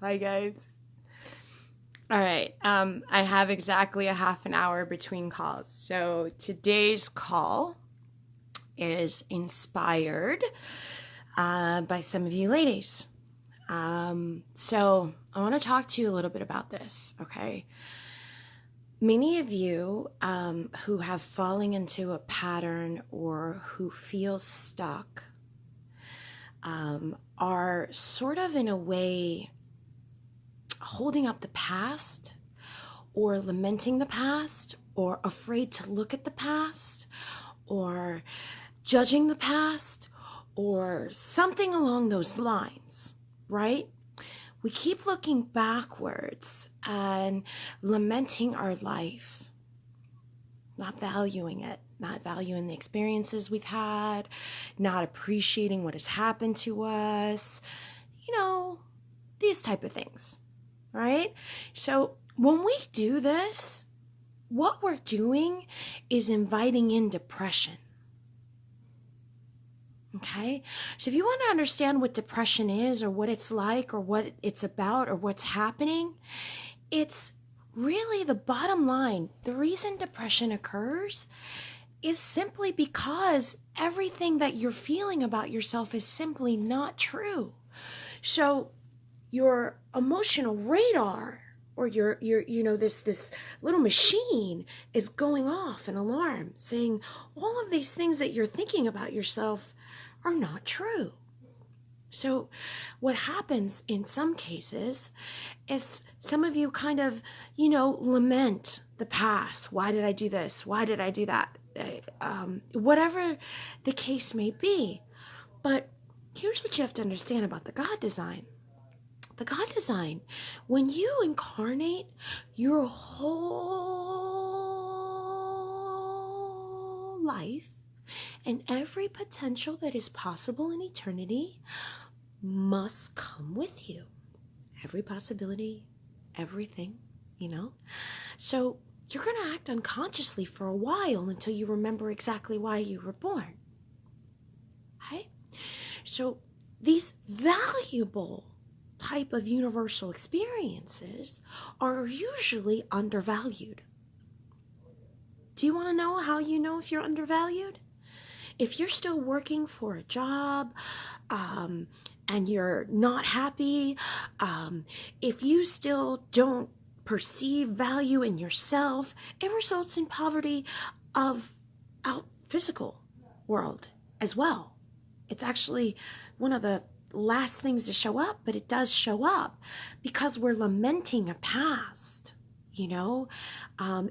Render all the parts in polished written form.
Hi guys. All right. I have exactly a half an hour between calls. So today's call is inspired by some of you ladies. So I want to talk to you a little bit about this, okay? Many of you who have fallen into a pattern or who feel stuck are sort of in a way holding up the past or lamenting the past or afraid to look at the past or judging the past or something along those lines, right? We keep looking backwards and lamenting our life, not valuing it, not valuing the experiences we've had, not appreciating what has happened to us, these type of things, right? So when we do this, what we're doing is inviting in depression. Okay? So if you want to understand what depression is or what it's like or what it's about or what's happening, it's really the bottom line. The reason depression occurs is simply because everything that you're feeling about yourself is simply not true. So your emotional radar or your this little machine is going off an alarm saying all of these things that you're thinking about yourself are not true. So what happens in some cases is some of you kind of, lament the past. Why did I do this? Why did I do that? Whatever the case may be. But here's what you have to understand about the God design. The God design, when you incarnate your whole life and every potential that is possible in eternity must come with you. Every possibility, everything, So you're going to act unconsciously for a while until you remember exactly why you were born. Okay? So these valuable type of universal experiences are usually undervalued. Do you want to know how you know if you're undervalued? If you're still working for a job and you're not happy, if you still don't perceive value in yourself, it results in poverty of our physical world as well. It's actually one of the last things to show up, but it does show up because we're lamenting a past.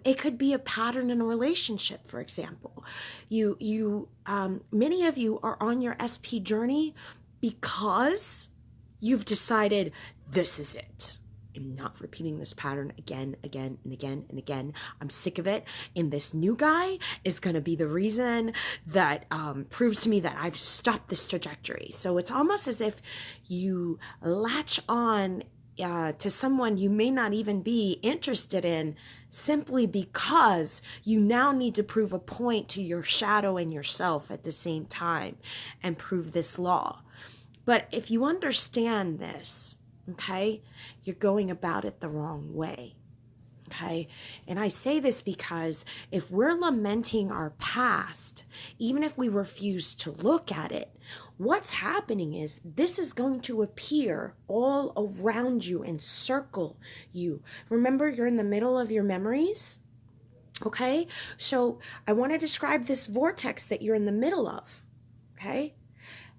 It could be a pattern in a relationship, for example. Many of you are on your SP journey because you've decided this is it. I'm not repeating this pattern again and again and again. I'm sick of it. And this new guy is going to be the reason that proves to me that I've stopped this trajectory. So it's almost as if you latch on to someone you may not even be interested in simply because you now need to prove a point to your shadow and yourself at the same time and prove this law. But if you understand this, okay, you're going about it the wrong way. Okay, and I say this because if we're lamenting our past, even if we refuse to look at it, what's happening is this is going to appear all around you and circle you. Remember, you're in the middle of your memories. Okay, so I want to describe this vortex that you're in the middle of. Okay,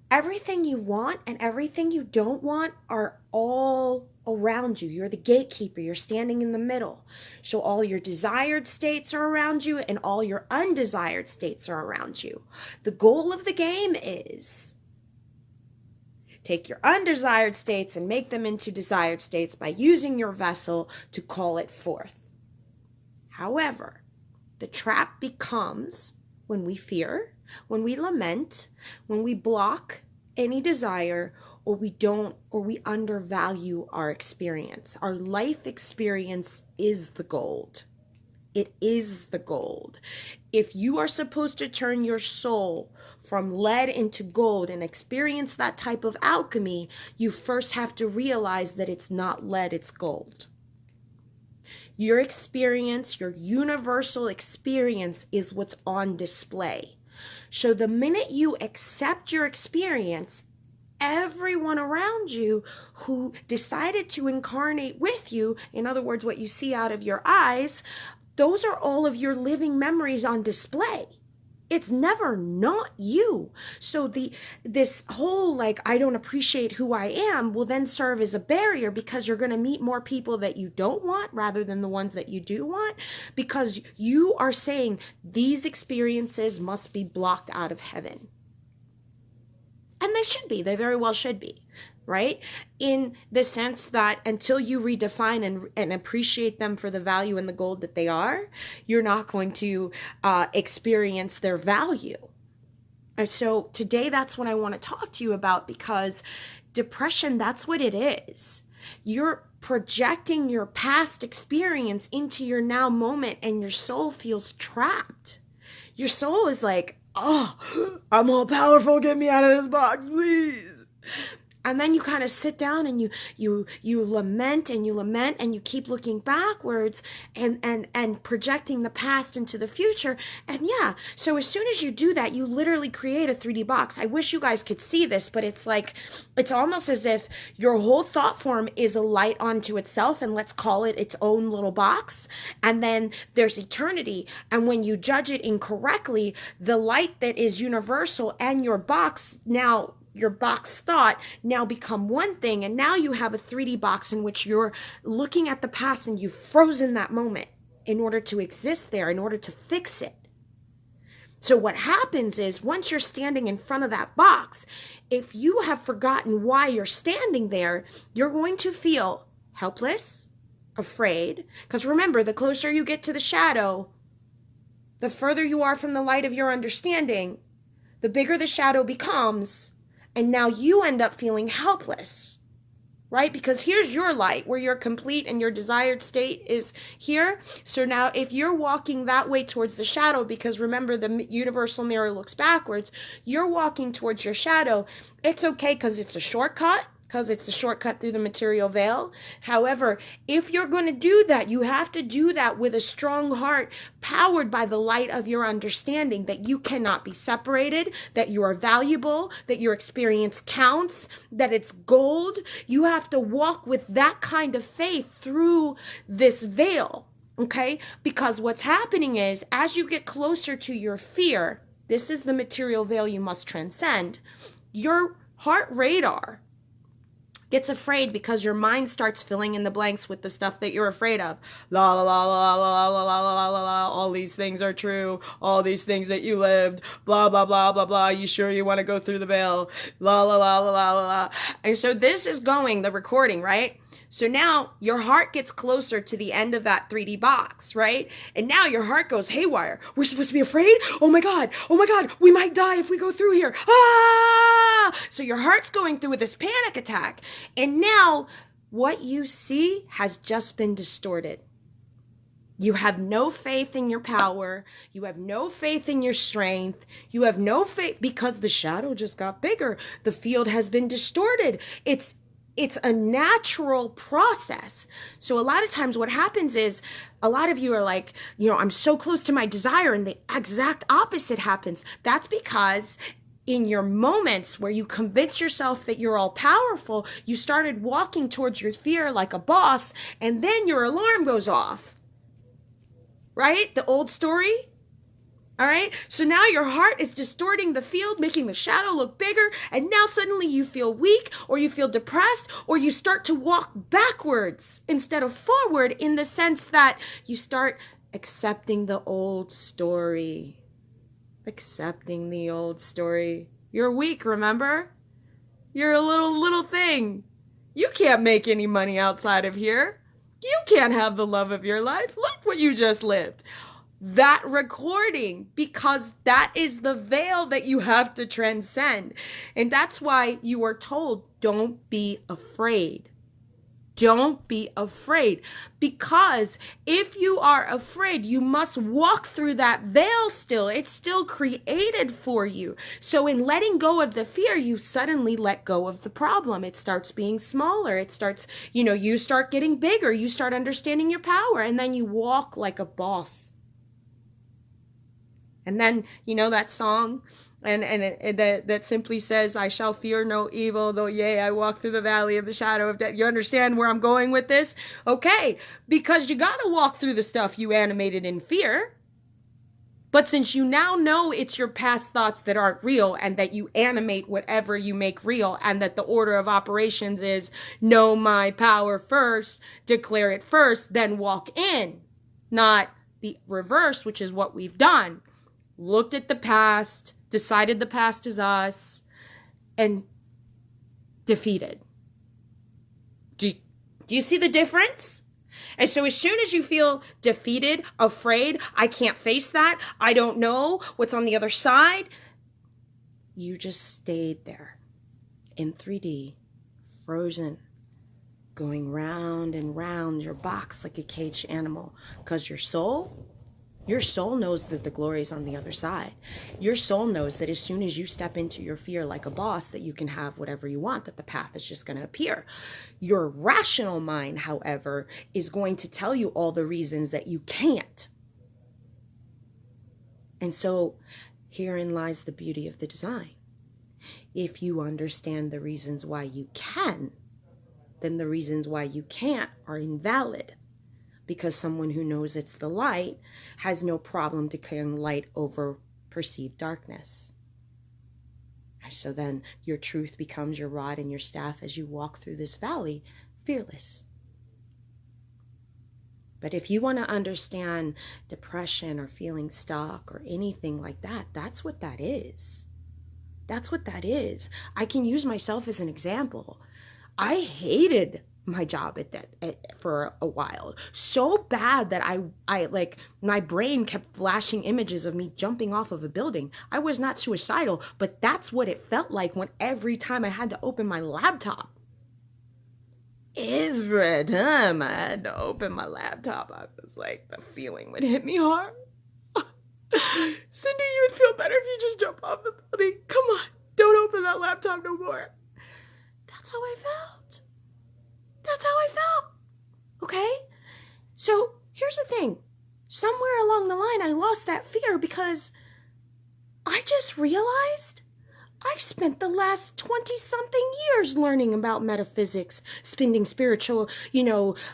everything you want and everything you don't want are all around you. You're the gatekeeper. You're standing in the middle. So all your desired states are around you and all your undesired states are around you. The goal of the game is take your undesired states and make them into desired states by using your vessel to call it forth. However, the trap becomes when we fear, when we lament, when we block any desire, or we undervalue our experience. Our life experience is the gold. It is the gold. If you are supposed to turn your soul from lead into gold and experience that type of alchemy, you first have to realize that it's not lead, it's gold. Your experience, your universal experience is what's on display. So the minute you accept your experience, everyone around you who decided to incarnate with you, in other words, what you see out of your eyes, those are all of your living memories on display. It's never not you. So this whole like, I don't appreciate who I am will then serve as a barrier, because you're going to meet more people that you don't want rather than the ones that you do want, because you are saying these experiences must be blocked out of heaven. And they should be. They very well should be, right? In the sense that until you redefine and appreciate them for the value and the gold that they are, you're not going to experience their value. And so today, that's what I want to talk to you about, because depression, that's what it is. You're projecting your past experience into your now moment, and your soul feels trapped. Your soul is like, oh, I'm all powerful. Get me out of this box, please. And then you kind of sit down and you lament and you lament, and you keep looking backwards and projecting the past into the future. And yeah, so as soon as you do that, you literally create a 3D box. I wish you guys could see this, but it's like, it's almost as if your whole thought form is a light unto itself, and let's call it its own little box. And then there's eternity. And when you judge it incorrectly, the light that is universal and your box, now your box thought, now become one thing. And now you have a 3D box in which you're looking at the past, and you've frozen that moment in order to exist there, in order to fix it. So what happens is, once you're standing in front of that box, if you have forgotten why you're standing there, you're going to feel helpless, afraid. Because remember, the closer you get to the shadow, the further you are from the light of your understanding, the bigger the shadow becomes. And now you end up feeling helpless, right? Because here's your light where you're complete and your desired state is here. So now if you're walking that way towards the shadow, because remember the universal mirror looks backwards, you're walking towards your shadow. It's okay because it's a shortcut. Because it's a shortcut through the material veil. However, if you're going to do that, you have to do that with a strong heart, powered by the light of your understanding that you cannot be separated, that you are valuable, that your experience counts, that it's gold. You have to walk with that kind of faith through this veil, okay? Because what's happening is, as you get closer to your fear, this is the material veil you must transcend, your heart radar gets afraid, because your mind starts filling in the blanks with the stuff that you're afraid of. La la la la la la la la la la. All these things are true. All these things that you lived. Blah blah blah blah blah. You sure you want to go through the veil? La la la la la la. And so this is going, the recording, right? So now your heart gets closer to the end of that 3D box, right? And now your heart goes haywire. We're supposed to be afraid? Oh my God, we might die if we go through here. Ah! So your heart's going through with this panic attack. And now what you see has just been distorted. You have no faith in your power. You have no faith in your strength. You have no faith because the shadow just got bigger. The field has been distorted. It's a natural process. So a lot of times what happens is, a lot of you are like, I'm so close to my desire, and the exact opposite happens. That's because in your moments where you convince yourself that you're all powerful, you started walking towards your fear like a boss, and then your alarm goes off. Right? The old story. All right. So now your heart is distorting the field, making the shadow look bigger. And now suddenly you feel weak, or you feel depressed, or you start to walk backwards instead of forward, in the sense that you start accepting the old story. Accepting the old story. You're weak, remember? You're a little thing. You can't make any money outside of here. You can't have the love of your life. Look what you just lived. That recording, because that is the veil that you have to transcend. And that's why you are told, don't be afraid. Don't be afraid, because if you are afraid, you must walk through that veil still. It's still created for you. So in letting go of the fear, you suddenly let go of the problem. It starts being smaller. It starts, you start getting bigger. You start understanding your power, and then you walk like a boss. And then, that song, that simply says, I shall fear no evil, though yea, I walk through the valley of the shadow of death. You understand where I'm going with this? Okay, because you got to walk through the stuff you animated in fear. But since you now know it's your past thoughts that aren't real, and that you animate whatever you make real, and that the order of operations is know my power first, declare it first, then walk in, not the reverse, which is what we've done. Looked at the past, decided the past is us, and defeated. Do you see the difference? And so as soon as you feel defeated, afraid, I can't face that, I don't know what's on the other side, you just stayed there in 3D, frozen, going round and round your box like a caged animal, because your soul knows that the glory is on the other side. Your soul knows that as soon as you step into your fear like a boss, that you can have whatever you want, that the path is just going to appear. Your rational mind, however, is going to tell you all the reasons that you can't. And so herein lies the beauty of the design. If you understand the reasons why you can, then the reasons why you can't are invalid. Because someone who knows it's the light has no problem declaring light over perceived darkness. So then your truth becomes your rod and your staff as you walk through this valley, fearless. But if you want to understand depression or feeling stuck or anything like that, that's what that is. That's what that is. I can use myself as an example. I hated my job for a while so bad that I like, my brain kept flashing images of me jumping off of a building. I was not suicidal, but that's what it felt like when every time I had to open my laptop. Every time I had to open my laptop, I was like, the feeling would hit me hard. Cindy, you would feel better if you just jump off the building. Come on, don't open that laptop no more. That's how I felt. That's how I felt. Okay? So here's the thing. Somewhere along the line, I lost that fear because I just realized I spent the last 20-something years learning about metaphysics, spending spiritual,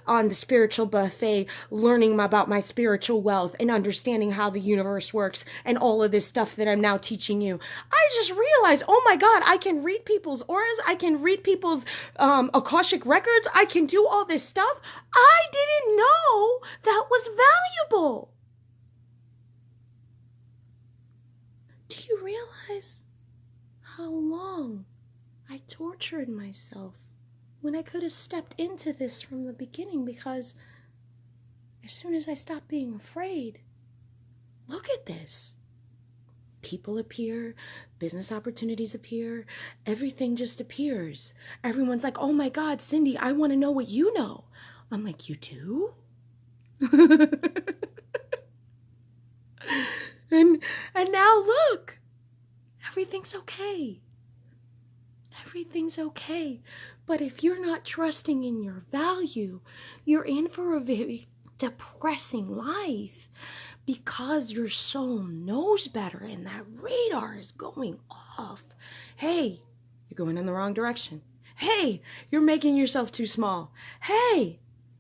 on the spiritual buffet, learning about my spiritual wealth and understanding how the universe works and all of this stuff that I'm now teaching you. I just realized, oh my God, I can read people's auras. I can read people's Akashic records. I can do all this stuff. I didn't know that was valuable. Do you realize how long I tortured myself when I could have stepped into this from the beginning? Because as soon as I stopped being afraid, look at this. People appear, business opportunities appear, everything just appears. Everyone's like, oh my God, Cindy, I want to know what you know. I'm like, you do? And now look. Everything's okay. Everything's okay. But if you're not trusting in your value, you're in for a very depressing life, because your soul knows better and that radar is going off. Hey, you're going in the wrong direction. Hey, you're making yourself too small. Hey,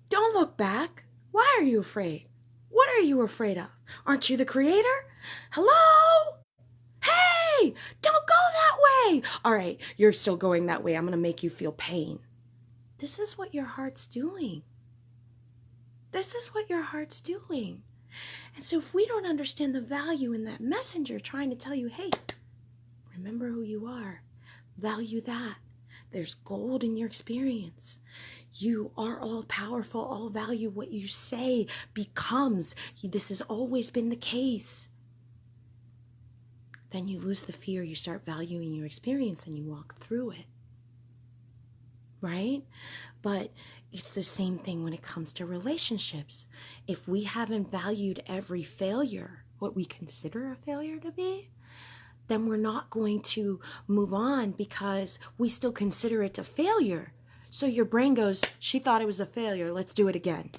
don't look back. Why are you afraid? What are you afraid of? Aren't you the creator? Hello? Hey, don't go that way. All right, you're still going that way. I'm going to make you feel pain. This is what your heart's doing. This is what your heart's doing. And so if we don't understand the value in that messenger trying to tell you, hey, remember who you are. Value that. There's gold in your experience. You are all powerful, all value. What you say becomes. This has always been the case. Then you lose the fear, you start valuing your experience, and you walk through it. right? But it's the same thing when it comes to relationships. If we haven't valued every failure, what we consider a failure to be, then we're not going to move on because we still consider it a failure. So your brain goes, she thought it was a failure, let's do it again.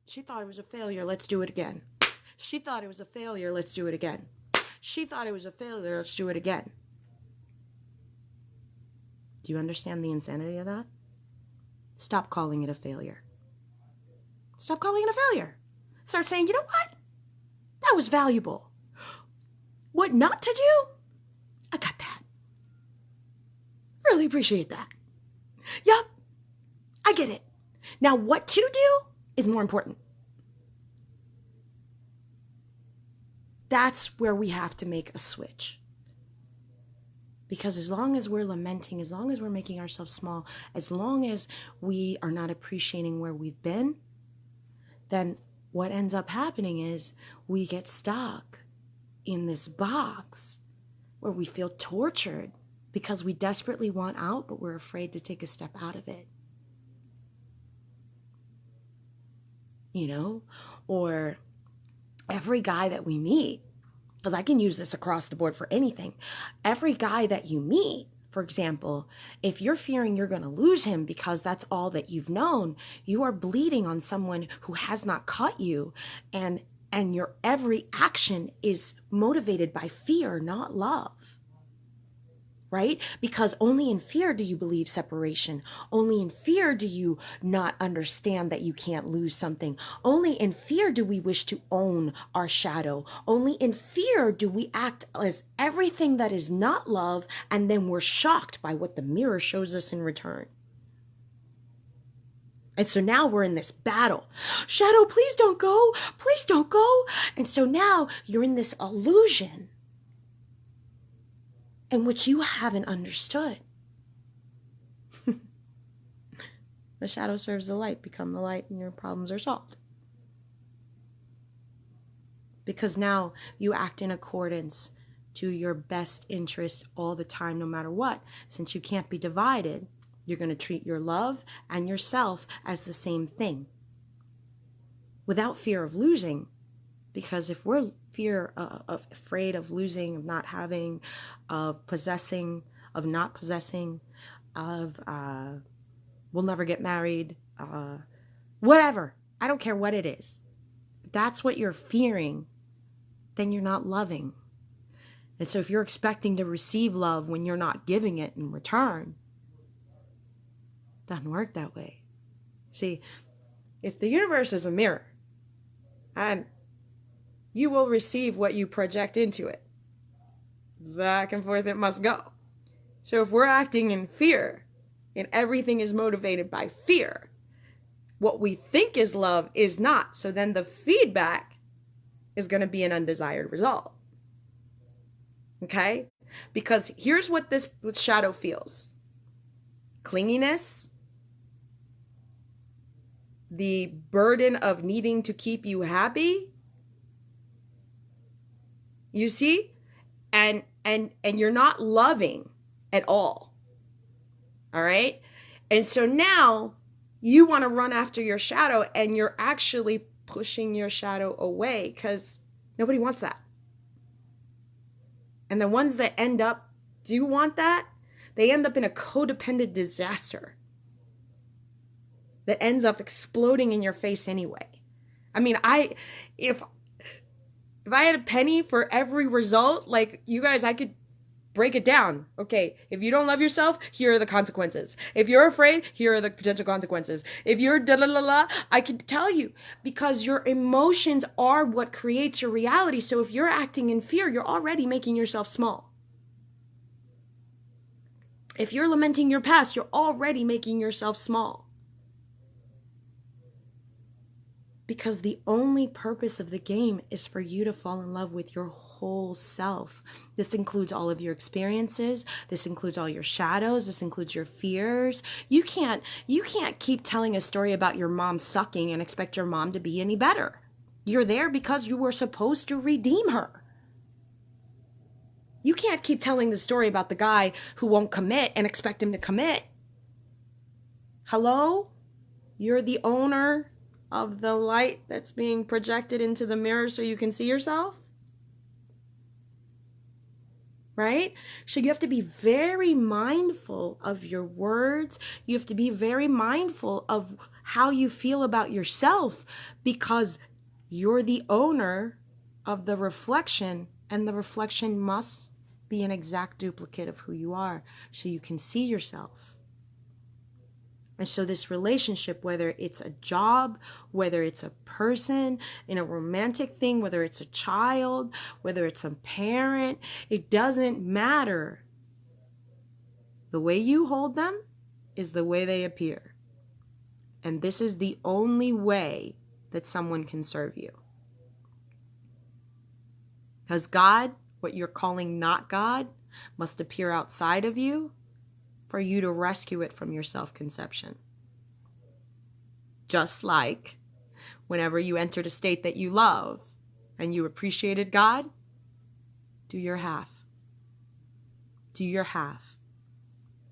She thought it was a failure, let's do it again. She thought it was a failure, let's do it again. She thought it was a failure, let's do it again. Do you understand the insanity of that? Stop calling it a failure. Stop calling it a failure. Start saying, you know what? That was valuable. What not to do? I got that. Really appreciate that. Yup, I get it. Now what to do is more important. That's where we have to make a switch. Because as long as we're lamenting, as long as we're making ourselves small, as long as we are not appreciating where we've been, then what ends up happening is we get stuck in this box where we feel tortured because we desperately want out, but we're afraid to take a step out of it. You know, or every guy that we meet, because I can use this across the board for anything. Every guy that you meet, for example, if you're fearing you're going to lose him because that's all that you've known, you are bleeding on someone who has not caught you, and your every action is motivated by fear, not love. Right? Because only in fear do you believe separation. Only in fear do you not understand that you can't lose something. Only in fear do we wish to own our shadow. Only in fear do we act as everything that is not love, and then we're shocked by what the mirror shows us in return. And so now we're in this battle. Shadow, please don't go. Please don't go. And so now you're in this illusion in which you haven't understood. The shadow serves the light. Become the light and your problems are solved. Because now you act in accordance to your best interest all the time, no matter what. Since you can't be divided, you're going to treat your love and yourself as the same thing. Without fear of losing. Because if we're afraid of losing, of not having, of possessing, of not possessing, of we'll never get married, whatever. I don't care what it is. If that's what you're fearing, then you're not loving. And so if you're expecting to receive love when you're not giving it in return, it doesn't work that way. See, if the universe is a mirror, and you will receive what you project into it. Back and forth it must go. So if we're acting in fear, and everything is motivated by fear, what we think is love is not. So then the feedback is going to be an undesired result. Okay? Because here's what this shadow feels. Clinginess, the burden of needing to keep you happy. You see? And you're not loving at all. All right? And so now you want to run after your shadow, and you're actually pushing your shadow away because nobody wants that. And the ones that do want that, they end up in a codependent disaster that ends up exploding in your face anyway. I mean, if I had a penny for every result, like you guys, I could break it down. Okay, if you don't love yourself, here are the consequences. If you're afraid, here are the potential consequences. If you're da-la-la-la, I could tell you. Because your emotions are what creates your reality. So if you're acting in fear, you're already making yourself small. If you're lamenting your past, you're already making yourself small. Because the only purpose of the game is for you to fall in love with your whole self. This includes all of your experiences. This includes all your shadows. This includes your fears. You can't keep telling a story about your mom sucking and expect your mom to be any better. You're there because you were supposed to redeem her. You can't keep telling the story about the guy who won't commit and expect him to commit. Hello? You're the owner of the light that's being projected into the mirror so you can see yourself? Right? So you have to be very mindful of your words. You have to be very mindful of how you feel about yourself, because you're the owner of the reflection, and the reflection must be an exact duplicate of who you are so you can see yourself. And so this relationship, whether it's a job, whether it's a person, in a romantic thing, whether it's a child, whether it's a parent, it doesn't matter. The way you hold them is the way they appear. And this is the only way that someone can serve you. Because God, what you're calling not God, must appear outside of you for you to rescue it from your self-conception. Just like whenever you entered a state that you love and you appreciated God, do your half. Do your half.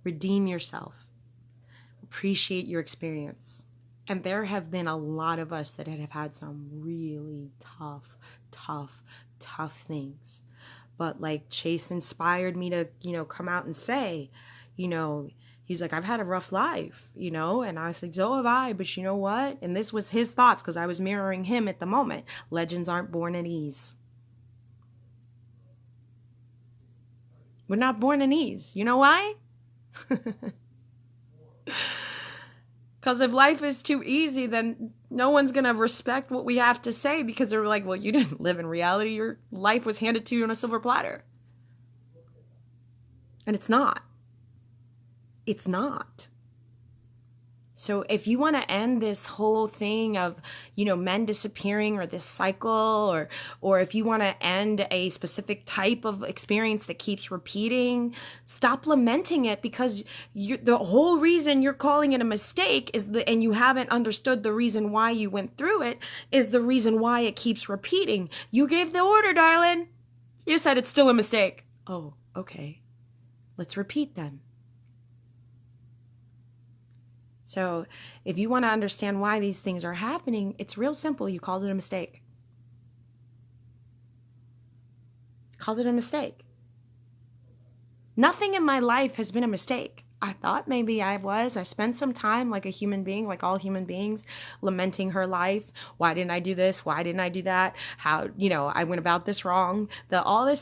Redeem yourself. Appreciate your experience. And there have been a lot of us that have had some really tough things. But like Chase inspired me to, come out and say, he's like, I've had a rough life, and I was like, so have I, but you know what? And this was his thoughts because I was mirroring him at the moment. Legends aren't born at ease. We're not born at ease. You know why? Because if life is too easy, then no one's going to respect what we have to say, because they're like, well, you didn't live in reality. Your life was handed to you on a silver platter. And it's not. It's not. So if you want to end this whole thing of, men disappearing, or this cycle, or if you want to end a specific type of experience that keeps repeating, stop lamenting it, because the whole reason you're calling it a mistake and you haven't understood the reason why you went through it, is the reason why it keeps repeating. You gave the order, darling. You said it's still a mistake. Oh, okay. Let's repeat then. So if you want to understand why these things are happening, it's real simple. You called it a mistake. Called it a mistake. Nothing in my life has been a mistake. I thought maybe I was. I spent some time like a human being, like all human beings, lamenting her life. Why didn't I do this? Why didn't I do that? How, I went about this wrong. All this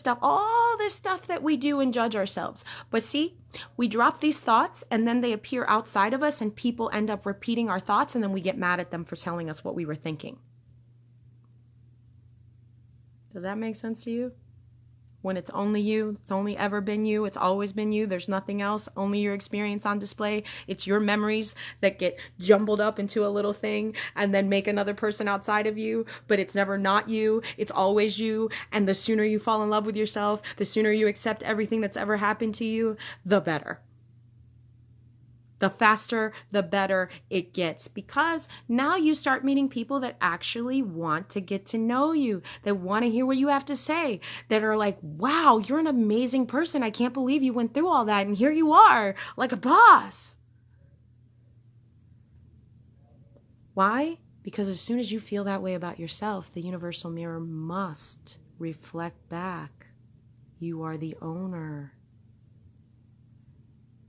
stuff that we do and judge ourselves. But see, we drop these thoughts and then they appear outside of us, and people end up repeating our thoughts, and then we get mad at them for telling us what we were thinking. Does that make sense to you? When it's only you, it's only ever been you, it's always been you, there's nothing else, only your experience on display. It's your memories that get jumbled up into a little thing and then make another person outside of you, but it's never not you, it's always you. And the sooner you fall in love with yourself, the sooner you accept everything that's ever happened to you, the better. The faster, the better it gets, because now you start meeting people that actually want to get to know you, that want to hear what you have to say, that are like, wow, you're an amazing person. I can't believe you went through all that, and here you are, like a boss. Why? Because as soon as you feel that way about yourself, the universal mirror must reflect back. You are the owner.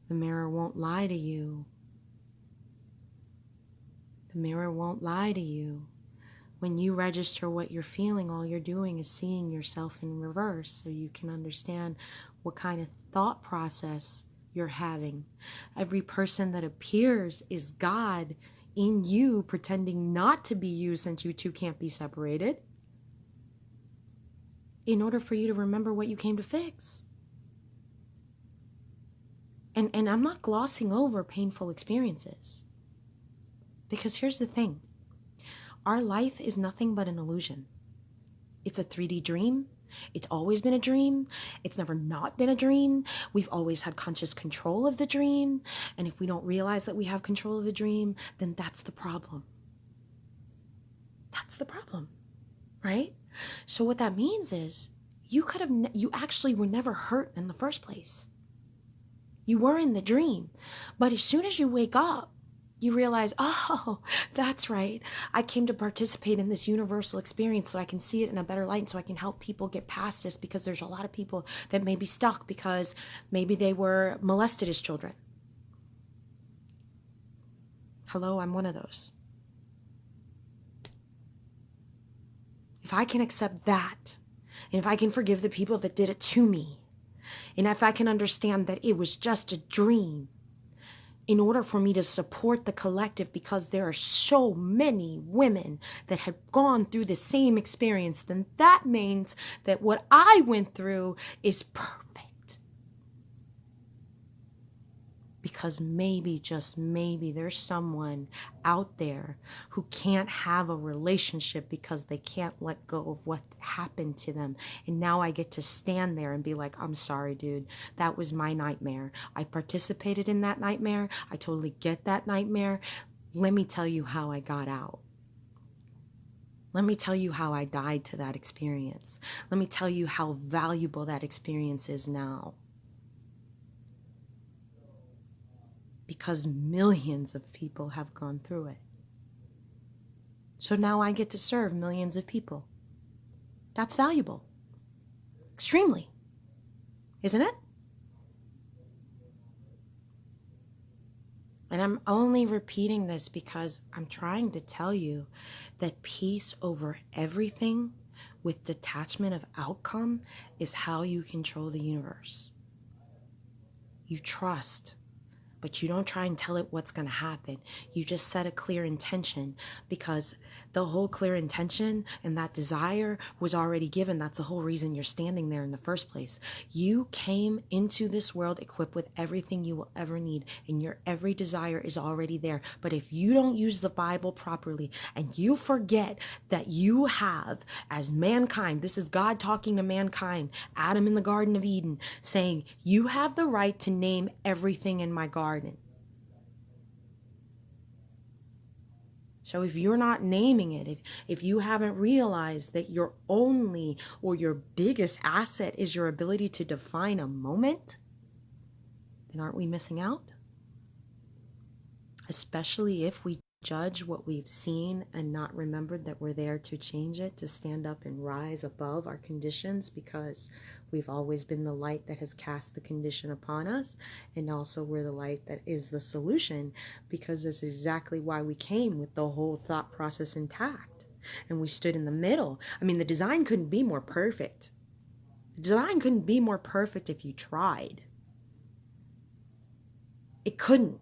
The mirror won't lie to you. The mirror won't lie to you. When you register what you're feeling, all you're doing is seeing yourself in reverse, so you can understand what kind of thought process you're having. Every person that appears is God in you, pretending not to be you, since you two can't be separated, in order for you to remember what you came to fix. And I'm not glossing over painful experiences. Because here's the thing. Our life is nothing but an illusion. It's a 3D dream. It's always been a dream. It's never not been a dream. We've always had conscious control of the dream. And if we don't realize that we have control of the dream, then that's the problem. That's the problem, right? So what that means is you actually were never hurt in the first place. You were in the dream. But as soon as you wake up, You realize, oh, that's right. I came to participate in this universal experience so I can see it in a better light and so I can help people get past this, because there's a lot of people that may be stuck because maybe they were molested as children. Hello, I'm one of those. If I can accept that, and if I can forgive the people that did it to me, and if I can understand that it was just a dream, in order for me to support the collective, because there are so many women that have gone through the same experience, then that means that what I went through is perfect. Because maybe, just maybe, there's someone out there who can't have a relationship because they can't let go of what happened to them. And now I get to stand there and be like, I'm sorry, dude. That was my nightmare. I participated in that nightmare. I totally get that nightmare. Let me tell you how I got out. Let me tell you how I died to that experience. Let me tell you how valuable that experience is now. Because millions of people have gone through it. So now I get to serve millions of people. That's valuable. Extremely. Isn't it? And I'm only repeating this because I'm trying to tell you that peace over everything with detachment of outcome is how you control the universe. You trust. But you don't try and tell it what's going to happen. You just set a clear intention, because the whole clear intention and that desire was already given. That's the whole reason you're standing there in the first place. You came into this world equipped with everything you will ever need, and your every desire is already there. But if you don't use the Bible properly and you forget that you have, as mankind, this is God talking to mankind, Adam in the Garden of Eden, saying, you have the right to name everything in my garden. So if you're not naming it, if you haven't realized that your only or your biggest asset is your ability to define a moment, then aren't we missing out? Especially if we judge what we've seen and not remembered that we're there to change it, to stand up and rise above our conditions, because we've always been the light that has cast the condition upon us, and also we're the light that is the solution, because that's exactly why we came with the whole thought process intact, and we stood in the middle. I mean, the design couldn't be more perfect. The design couldn't be more perfect if you tried. It couldn't.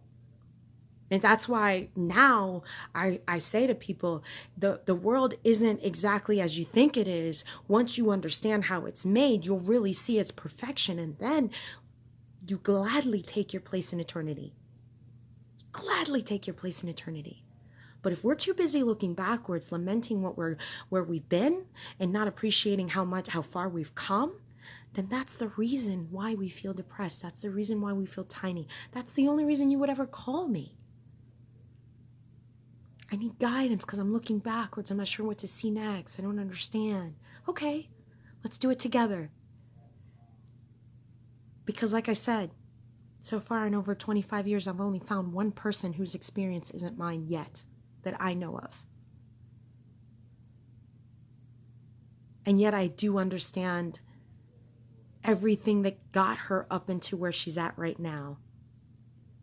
And that's why now I say to people, the world isn't exactly as you think it is. Once you understand how it's made, you'll really see its perfection. And then you gladly take your place in eternity. Gladly take your place in eternity. But if we're too busy looking backwards, lamenting where we've been, and not appreciating how far we've come, then that's the reason why we feel depressed. That's the reason why we feel tiny. That's the only reason you would ever call me. I need guidance because I'm looking backwards. I'm not sure what to see next. I don't understand. Okay, let's do it together. Because like I said, so far in over 25 years, I've only found one person whose experience isn't mine yet that I know of. And yet I do understand everything that got her up into where she's at right now.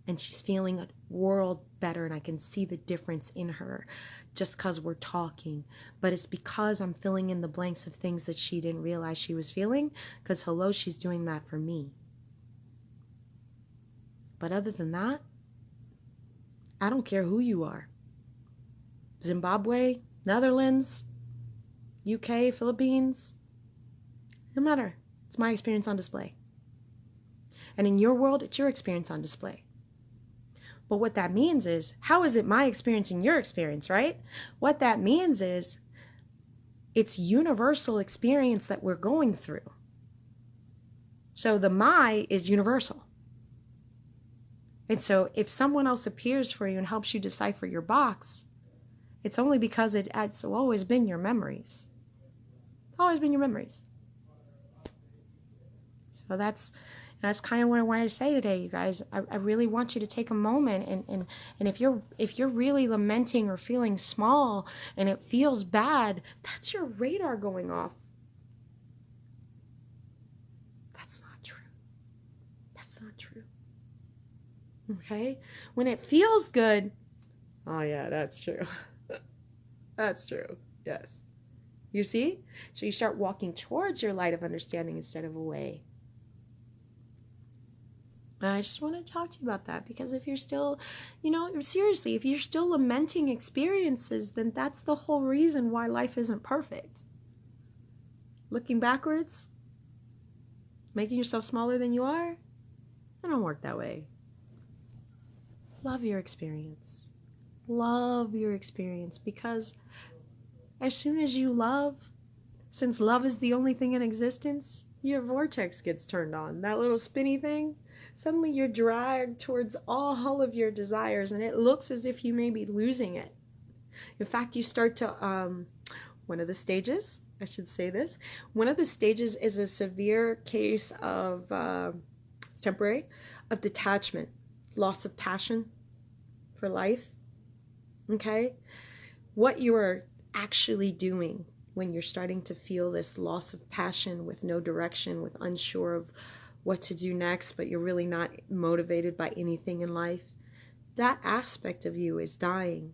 And she's feeling a world better, and I can see the difference in her just because we're talking. But it's because I'm filling in the blanks of things that she didn't realize she was feeling, because hello, she's doing that for me. But other than that, I don't care who you are. Zimbabwe, Netherlands, UK, Philippines, no matter. It's my experience on display. And in your world, it's your experience on display. But what that means is, how is it my experience and your experience, right? What that means is, it's universal experience that we're going through. So the my is universal. And so if someone else appears for you and helps you decipher your box, it's only because it's always been your memories. Always been your memories. So that's That's kind of what I wanted to say today, you guys. I really want you to take a moment and if you're really lamenting or feeling small and it feels bad, that's your radar going off. That's not true. That's not true. Okay? When it feels good, oh yeah, that's true. That's true. Yes. You see? So you start walking towards your light of understanding instead of away. I just want to talk to you about that, because if you're still, seriously, if you're still lamenting experiences, then that's the whole reason why life isn't perfect. Looking backwards, making yourself smaller than you are, it don't work that way. Love your experience. Love your experience, because as soon as you love, since love is the only thing in existence, your vortex gets turned on. That little spinny thing, suddenly you're dragged towards all of your desires, and it looks as if you may be losing it. In fact, you start to, one of the stages, I should say this, one of the stages is a severe case of, it's temporary, of detachment, loss of passion for life. Okay? What you are actually doing when you're starting to feel this loss of passion with no direction, with unsure of what to do next, but you're really not motivated by anything in life, that aspect of you is dying,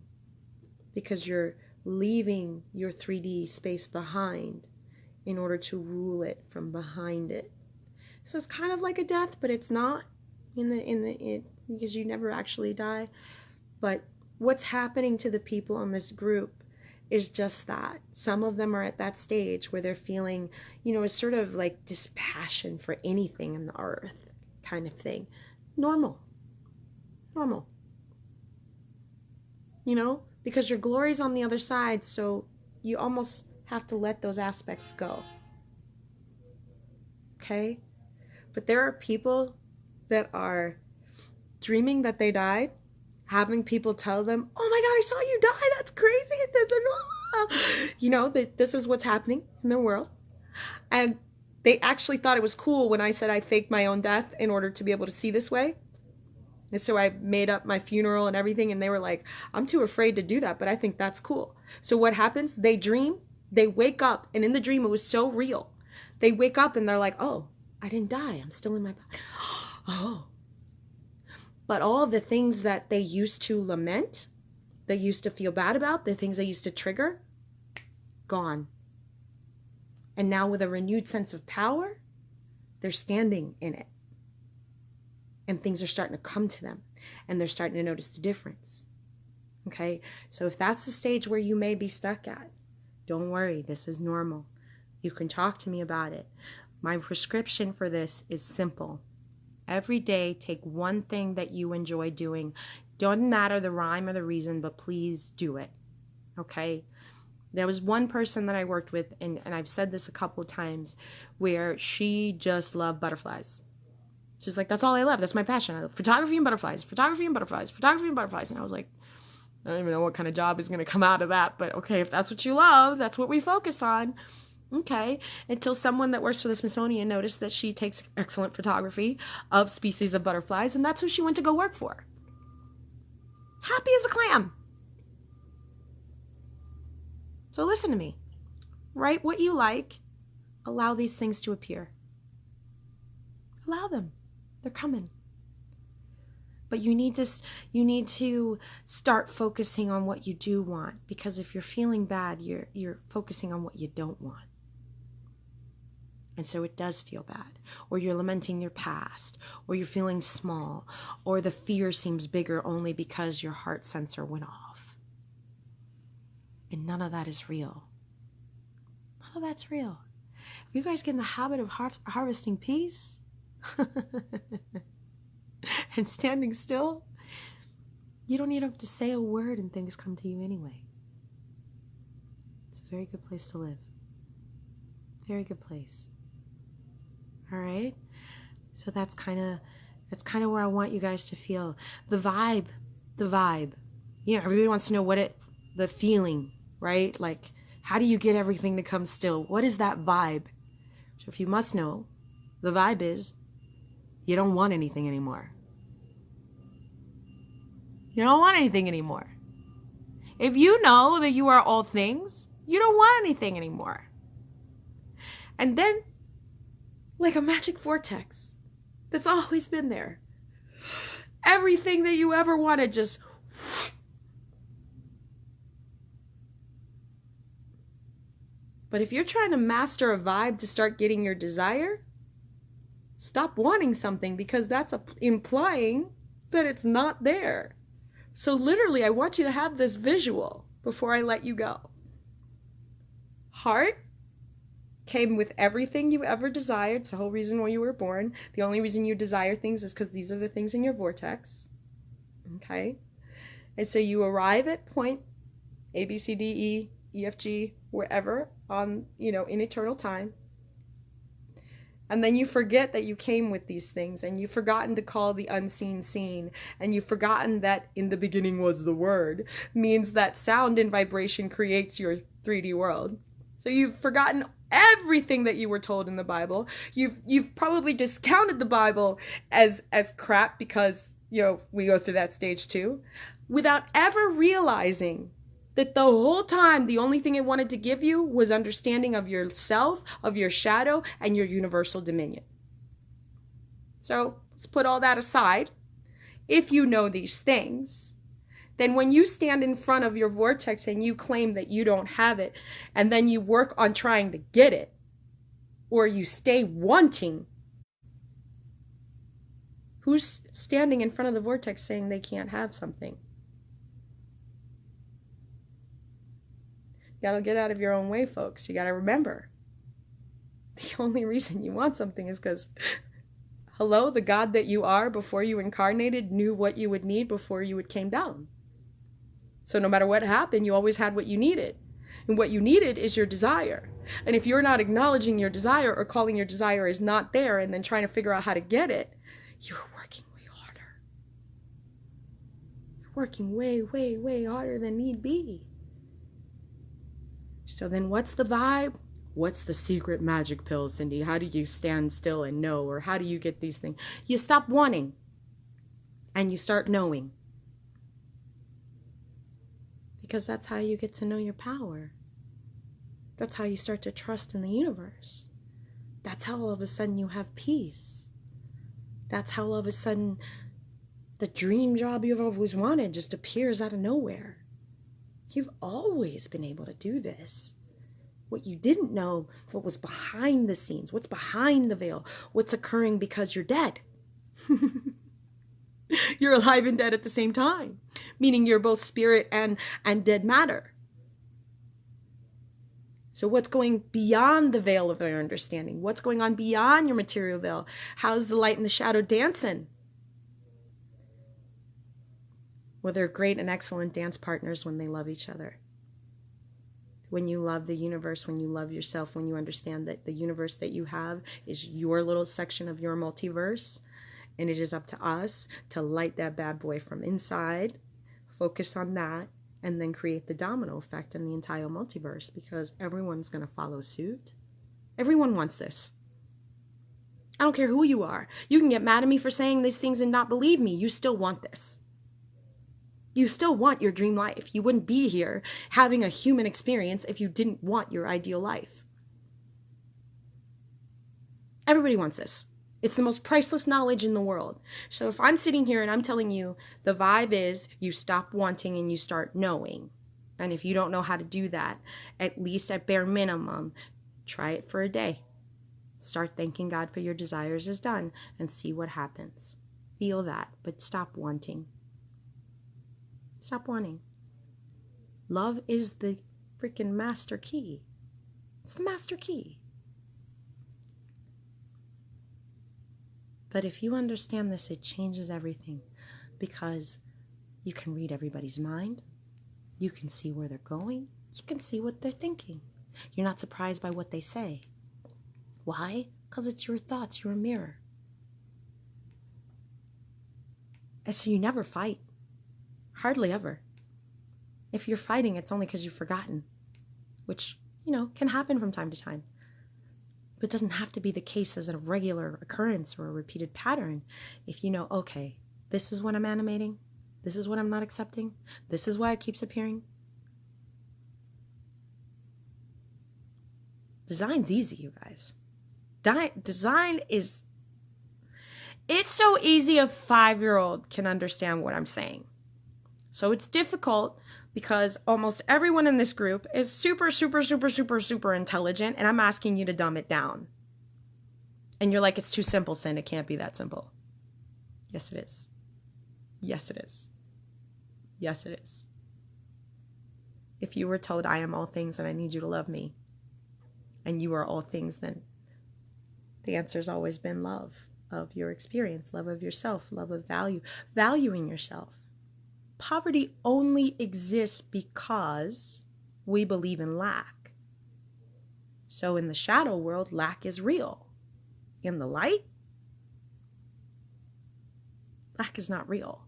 because you're leaving your 3D space behind in order to rule it from behind it. So it's kind of like a death, but it's not because you never actually die. But what's happening to the people on this group is just that. Some of them are at that stage where they're feeling, a sort of like dispassion for anything in the earth kind of thing. Normal. Because your glory's on the other side, so you almost have to let those aspects go. Okay? But there are people that are dreaming that they died, having people tell them, oh my God, I saw you die, that's crazy. That this is what's happening in their world. And they actually thought it was cool when I said I faked my own death in order to be able to see this way. And so I made up my funeral and everything, and they were like, I'm too afraid to do that, but I think that's cool. So what happens? They dream, they wake up, and in the dream it was so real. They wake up and they're like, oh, I didn't die, I'm still in my body. Oh. But all the things that they used to lament, they used to feel bad about, the things they used to trigger, gone. And now with a renewed sense of power, they're standing in it. And things are starting to come to them. And they're starting to notice the difference. Okay? So if that's the stage where you may be stuck at, don't worry, this is normal. You can talk to me about it. My prescription for this is simple. Every day, take one thing that you enjoy doing. Doesn't matter the rhyme or the reason, but please do it. Okay? There was one person that I worked with, and I've said this a couple of times, where she just loved butterflies. She's like, that's all I love. That's my passion. I love photography and butterflies, photography and butterflies, photography and butterflies. And I was like, I don't even know what kind of job is going to come out of that. But okay, if that's what you love, that's what we focus on. Okay. Until someone that works for the Smithsonian noticed that she takes excellent photography of species of butterflies. And that's who she went to go work for. Happy as a clam. So listen to me. Write what you like. Allow these things to appear. Allow them. They're coming. But you need to start focusing on what you do want, because if you're feeling bad, you're focusing on what you don't want. And so it does feel bad, or you're lamenting your past, or you're feeling small, or the fear seems bigger only because your heart sensor went off. And none of that is real. None of that's real. If you guys get in the habit of harvesting peace, and standing still, you don't even have to say a word and things come to you anyway. It's a very good place to live. Very good place. All right? So that's kind of where I want you guys to feel. The vibe. Everybody wants to know the feeling, right? Like, how do you get everything to come still? What is that vibe? So if you must know, the vibe is, You don't want anything anymore. You don't want anything anymore. If you know that you are all things, you don't want anything anymore. And then, like a magic vortex that's always been there, everything that you ever wanted just... But if you're trying to master a vibe to start getting your desire, stop wanting something, because that's implying that it's not there. So literally, I want you to have this visual before I let you go. Heart came with everything you ever desired. It's the whole reason why you were born. The only reason you desire things is because these are the things in your vortex. Okay? And so you arrive at point A, B, C, D, E, E, F, G, wherever on, in eternal time. And then you forget that you came with these things, and you've forgotten to call the unseen seen, and you've forgotten that in the beginning was the word, means that sound and vibration creates your 3D world. So you've forgotten everything that you were told in the Bible. You've probably discounted the Bible as crap, because, we go through that stage too, without ever realizing that the whole time, the only thing it wanted to give you was understanding of yourself, of your shadow, and your universal dominion. So let's put all that aside. If you know these things, then when you stand in front of your vortex and you claim that you don't have it, and then you work on trying to get it, or you stay wanting, who's standing in front of the vortex saying they can't have something? You gotta get out of your own way, folks. You gotta remember, the only reason you want something is because, hello, the God that you are before you incarnated knew what you would need before you came down. So no matter what happened, you always had what you needed. And what you needed is your desire. And if you're not acknowledging your desire, or calling your desire is not there, and then trying to figure out how to get it, you're working way harder. You're working way, way, way harder than need be. So then what's the vibe? What's the secret magic pill, Cindy? How do you stand still and know? Or how do you get these things? You stop wanting and you start knowing. Because that's how you get to know your power. That's how you start to trust in the universe. That's how all of a sudden you have peace. That's how all of a sudden the dream job you've always wanted just appears out of nowhere. You've always been able to do this. What you didn't know, what was behind the scenes, what's behind the veil, what's occurring because you're dead. You're alive and dead at the same time, meaning you're both spirit and dead matter. So what's going beyond the veil of your understanding? What's going on beyond your material veil? How's the light and the shadow dancing? Well, they're great and excellent dance partners when they love each other. When you love the universe, when you love yourself, when you understand that the universe that you have is your little section of your multiverse, and it is up to us to light that bad boy from inside, focus on that, and then create the domino effect in the entire multiverse, because everyone's going to follow suit. Everyone wants this. I don't care who you are. You can get mad at me for saying these things and not believe me. You still want this. You still want your dream life. You wouldn't be here having a human experience if you didn't want your ideal life. Everybody wants this. It's the most priceless knowledge in the world. So if I'm sitting here and I'm telling you the vibe is you stop wanting and you start knowing. And if you don't know how to do that, at least at bare minimum, try it for a day. Start thanking God for your desires is done and see what happens. Feel that, but stop wanting. Stop wanting. Love is the freaking master key. It's the master key. But if you understand this, it changes everything, because you can read everybody's mind. You can see where they're going. You can see what they're thinking. You're not surprised by what they say. Why? Because it's your thoughts. You're a mirror. And so you never fight. Hardly ever. If you're fighting, it's only because you've forgotten, which, can happen from time to time. But it doesn't have to be the case as a regular occurrence or a repeated pattern. If you know, okay, this is what I'm animating, this is what I'm not accepting, this is why it keeps appearing. Design's easy, you guys. Design is, it's so easy a 5-year-old can understand what I'm saying. So it's difficult because almost everyone in this group is super, super, super, super, super intelligent, and I'm asking you to dumb it down. And you're like, it's too simple, Sin. It can't be that simple. Yes, it is. Yes, it is. Yes, it is. If you were told, I am all things and I need you to love me, and you are all things, then the answer's always been love of your experience, love of yourself, love of value, valuing yourself. Poverty only exists because we believe in lack. So in the shadow world, lack is real. In the light, lack is not real.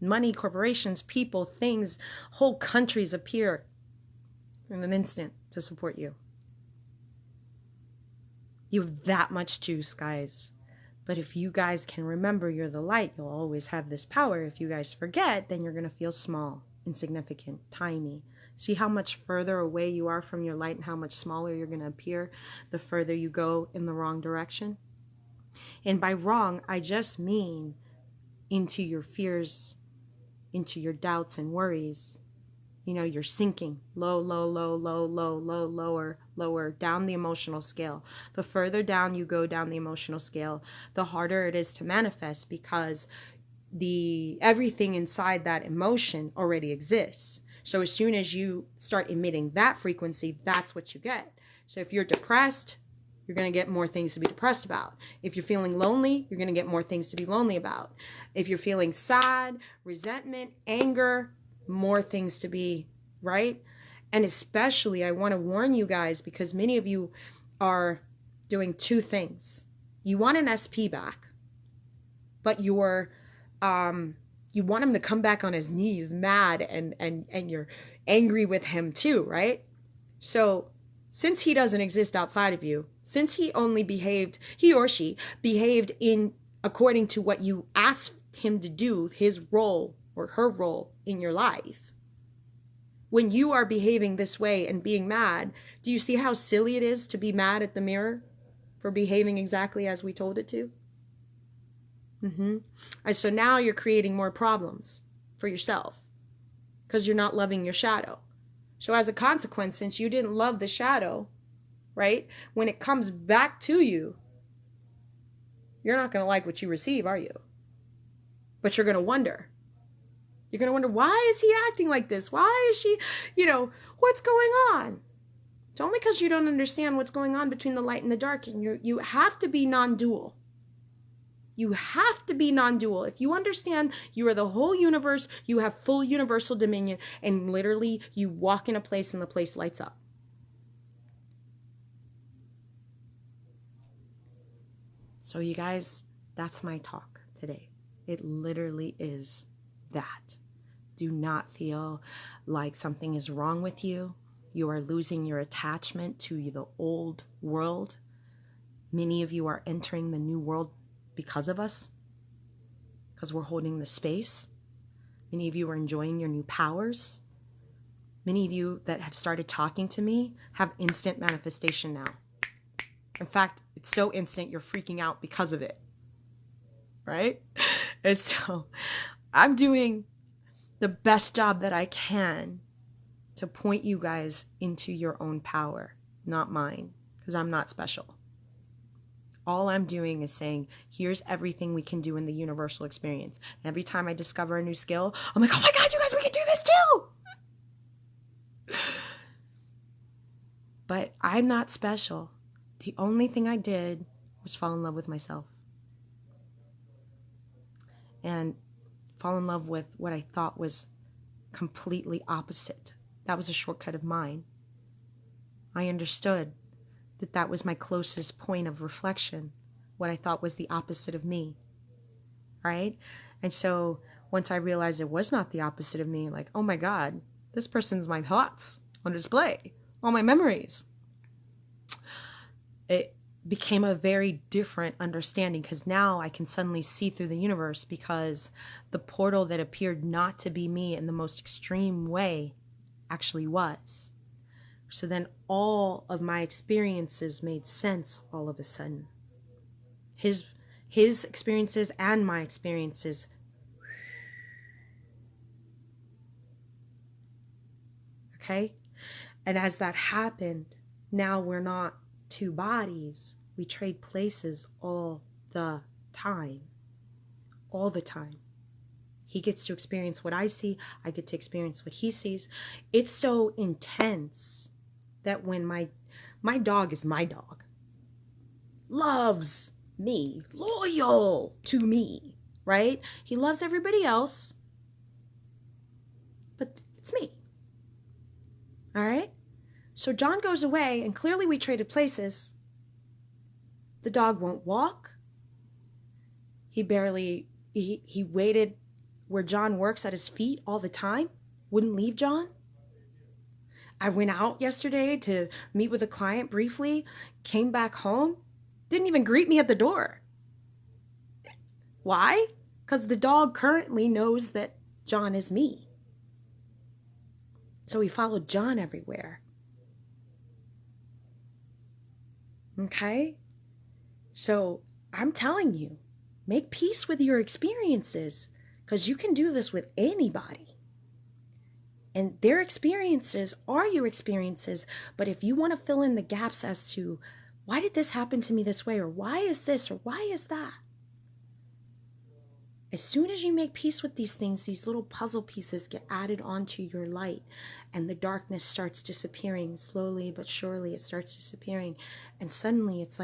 Money, corporations, people, things, whole countries appear in an instant to support you. You have that much juice, guys. But if you guys can remember you're the light, you'll always have this power. If you guys forget, then you're going to feel small, insignificant, tiny. See how much further away you are from your light and how much smaller you're going to appear the further you go in the wrong direction? And by wrong, I just mean into your fears, into your doubts and worries. You know, you're sinking low, low, low, low, low, low, lower, lower, down the emotional scale. The further down you go down the emotional scale, the harder it is to manifest, because everything inside that emotion already exists. So as soon as you start emitting that frequency, that's what you get. So if you're depressed, you're going to get more things to be depressed about. If you're feeling lonely, you're going to get more things to be lonely about. If you're feeling sad, resentment, anger, more things to be, right? And especially, I want to warn you guys, because many of you are doing two things. You want an SP back, but you want him to come back on his knees mad, and you're angry with him too, right? So since he doesn't exist outside of you, since he or she behaved in according to what you asked him to do, his role or her role in your life, when you are behaving this way and being mad, do you see how silly it is to be mad at the mirror for behaving exactly as we told it to? And so now you're creating more problems for yourself because you're not loving your shadow. So as a consequence, since you didn't love the shadow, right, when it comes back to you, you're not going to like what you receive, are you? But you're going to wonder. You're going to wonder, why is he acting like this? Why is she, what's going on? It's only because you don't understand what's going on between the light and the dark. And you have to be non-dual. You have to be non-dual. If you understand you are the whole universe, you have full universal dominion, and literally you walk in a place and the place lights up. So you guys, that's my talk today. It literally is that. Do not feel like something is wrong with you. You are losing your attachment to the old world. Many of you are entering the new world because of us, because we're holding the space. Many of you are enjoying your new powers. Many of you that have started talking to me have instant manifestation now. In fact, it's so instant you're freaking out because of it, right? And so I'm doing the best job that I can to point you guys into your own power, not mine, because I'm not special. All I'm doing is saying, here's everything we can do in the universal experience. And every time I discover a new skill, I'm like, oh my God, you guys, we can do this too. But I'm not special. The only thing I did was fall in love with myself. And fall in love with what I thought was completely opposite. That was a shortcut of mine. I understood that that was my closest point of reflection, what I thought was the opposite of me, right? And so once I realized it was not the opposite of me, like, oh my God, this person's my thoughts on display, all my memories. it became a very different understanding, because now I can suddenly see through the universe, because the portal that appeared not to be me in the most extreme way actually was. So then all of my experiences made sense all of a sudden. His experiences and my experiences. Okay? And as that happened, now we're not two bodies. We trade places all the time. All the time. He gets to experience what I see. I get to experience what he sees. It's so intense that when my dog is my dog, loves me, loyal to me, right? He loves everybody else, but it's me. All right? So John goes away, and clearly we traded places. The dog won't walk. He waited where John works at his feet all the time. Wouldn't leave John. I went out yesterday to meet with a client briefly, came back home, didn't even greet me at the door. Why? Because the dog currently knows that John is me. So he followed John everywhere. Okay? So I'm telling you, make peace with your experiences, because you can do this with anybody. And their experiences are your experiences. But if you want to fill in the gaps as to why did this happen to me this way, or why is this, or why is that? As soon as you make peace with these things, these little puzzle pieces get added onto your light, and the darkness starts disappearing slowly but surely. It starts disappearing. And suddenly it's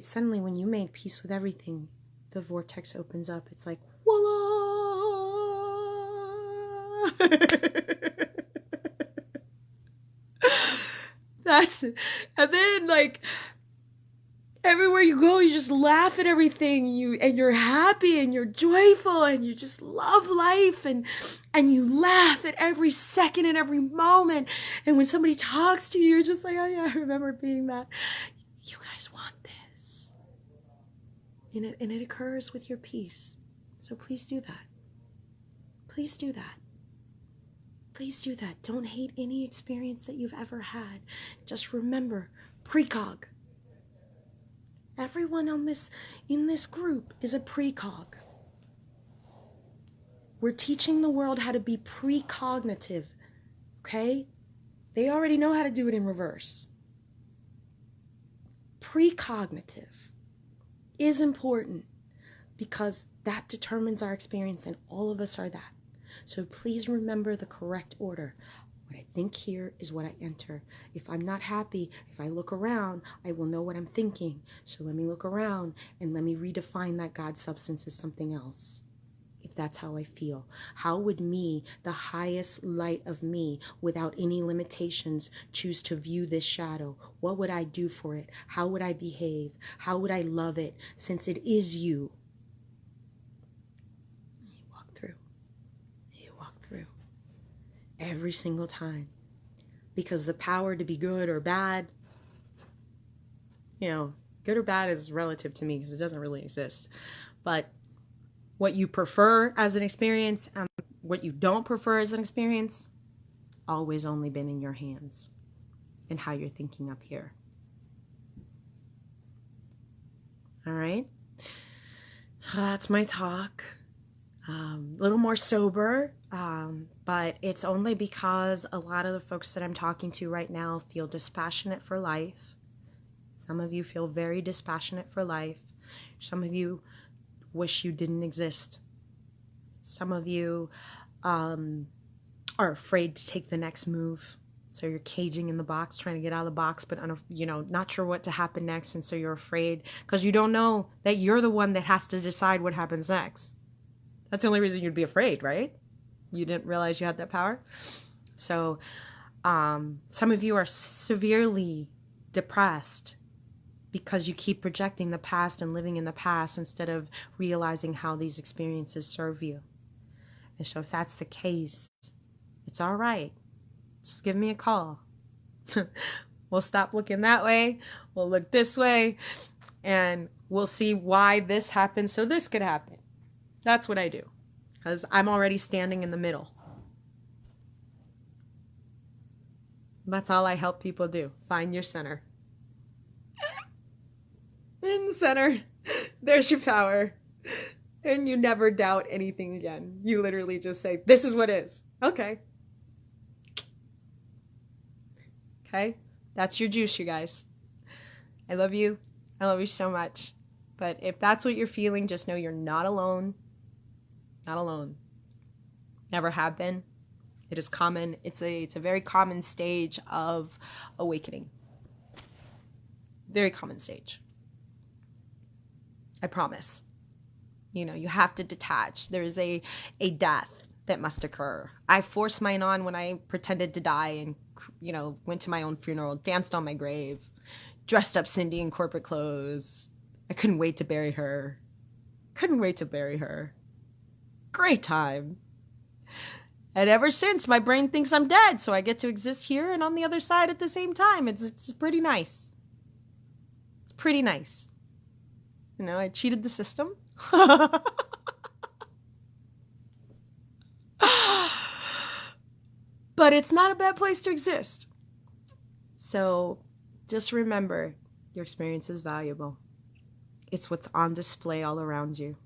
suddenly when you made peace with everything, the vortex opens up. It's like, voila! That's it. And then everywhere you go, you just laugh at everything. You're happy and you're joyful and you just love life, and you laugh at every second and every moment. And when somebody talks to you, you're just like, oh yeah, I remember being that. You guys want this. And it occurs with your peace. So please do that. Please do that. Please do that. Don't hate any experience that you've ever had. Just remember, precog. Everyone in this group is a precog. We're teaching the world how to be precognitive, okay? They already know how to do it in reverse. Precognitive is important because that determines our experience, and all of us are that. So please remember the correct order. What I think here is what I enter. If I'm not happy, if I look around, I will know what I'm thinking. So let me look around and let me redefine that God substance as something else. If that's how I feel. How would me, the highest light of me, without any limitations, choose to view this shadow? What would I do for it? How would I behave? How would I love it, since it is you? You walk through. You walk through. Every single time. Because the power to be good or bad, good or bad is relative to me because it doesn't really exist. But what you prefer as an experience and what you don't prefer as an experience, always only been in your hands and how you're thinking up here. All right? So that's my talk. A little more sober, but it's only because a lot of the folks that I'm talking to right now feel dispassionate for life. Some of you feel very dispassionate for life. Some of you wish you didn't exist. Some of you are afraid to take the next move. So you're caging in the box, trying to get out of the box, but not sure what to happen next. And so you're afraid because you don't know that you're the one that has to decide what happens next. That's the only reason you'd be afraid, right? You didn't realize you had that power. So some of you are severely depressed because you keep projecting the past and living in the past instead of realizing how these experiences serve you. And so if that's the case, it's all right. Just give me a call. We'll stop looking that way. We'll look this way. And we'll see why this happened so this could happen. That's what I do. Because I'm already standing in the middle. That's all I help people do. Find your center. In the center. There's your power. And you never doubt anything again. You literally just say, this is what is. Okay. Okay? That's your juice, you guys. I love you. I love you so much. But if that's what you're feeling, just know you're not alone. Not alone. Never have been. It is common. It's a very common stage of awakening. Very common stage. I promise. You know, you have to detach. There's a death that must occur. I forced mine on when I pretended to die and, you know, went to my own funeral, danced on my grave, dressed up Cindy in corporate clothes. I couldn't wait to bury her. Couldn't wait to bury her. Great time. And ever since, my brain thinks I'm dead, so I get to exist here and on the other side at the same time. It's pretty nice. It's pretty nice. You know, I cheated the system. But it's not a bad place to exist. So just remember, your experience is valuable. It's what's on display all around you.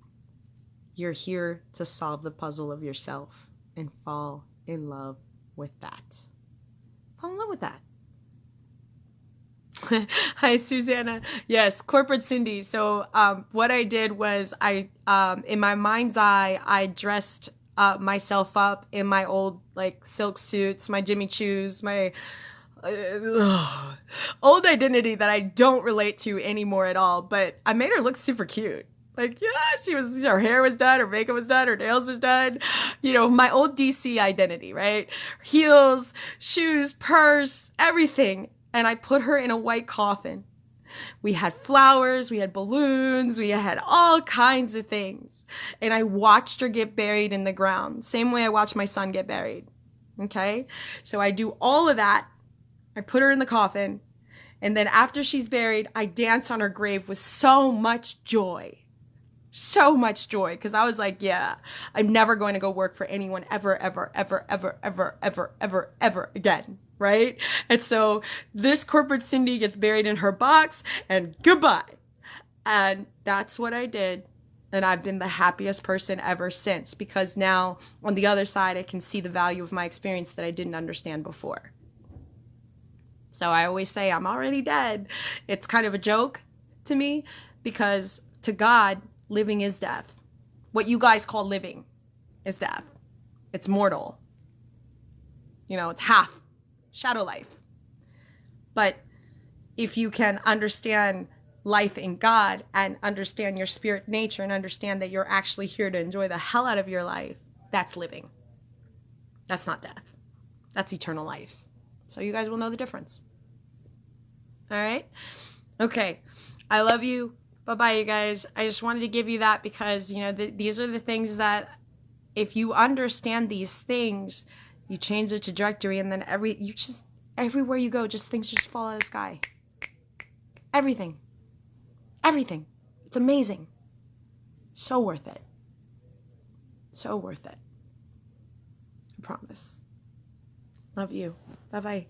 You're here to solve the puzzle of yourself and fall in love with that. Fall in love with that. Hi, Susanna. Yes, corporate Cindy. So what I did was in my mind's eye, I dressed myself up in my old like silk suits, my Jimmy Choos, my old identity that I don't relate to anymore at all. But I made her look super cute. Like, yeah, her hair was done, her makeup was done, her nails was done. You know, my old DC identity, right? Heels, shoes, purse, everything. And I put her in a white coffin. We had flowers, we had balloons, we had all kinds of things. And I watched her get buried in the ground. Same way I watched my son get buried. Okay? So I do all of that. I put her in the coffin. And then after she's buried, I dance on her grave with so much joy. So much joy. Because I was like, yeah, I'm never going to go work for anyone ever, ever, ever, ever, ever, ever, ever, ever again. Right? And so this corporate Cindy gets buried in her box and goodbye. And that's what I did. And I've been the happiest person ever since, because now on the other side, I can see the value of my experience that I didn't understand before. So I always say I'm already dead. It's kind of a joke to me, because to God, living is death. What you guys call living is death. It's mortal. You know, it's half shadow life. But if you can understand life in God and understand your spirit nature and understand that you're actually here to enjoy the hell out of your life, that's living. That's not death. That's eternal life. So you guys will know the difference. All right? Okay. I love you. Bye-bye, you guys. I just wanted to give you that because, you know, these are the things that if you understand these things, you change the trajectory, and then everywhere you go, things just fall out of the sky. Everything. Everything. It's amazing. So worth it. So worth it. I promise. Love you. Bye-bye.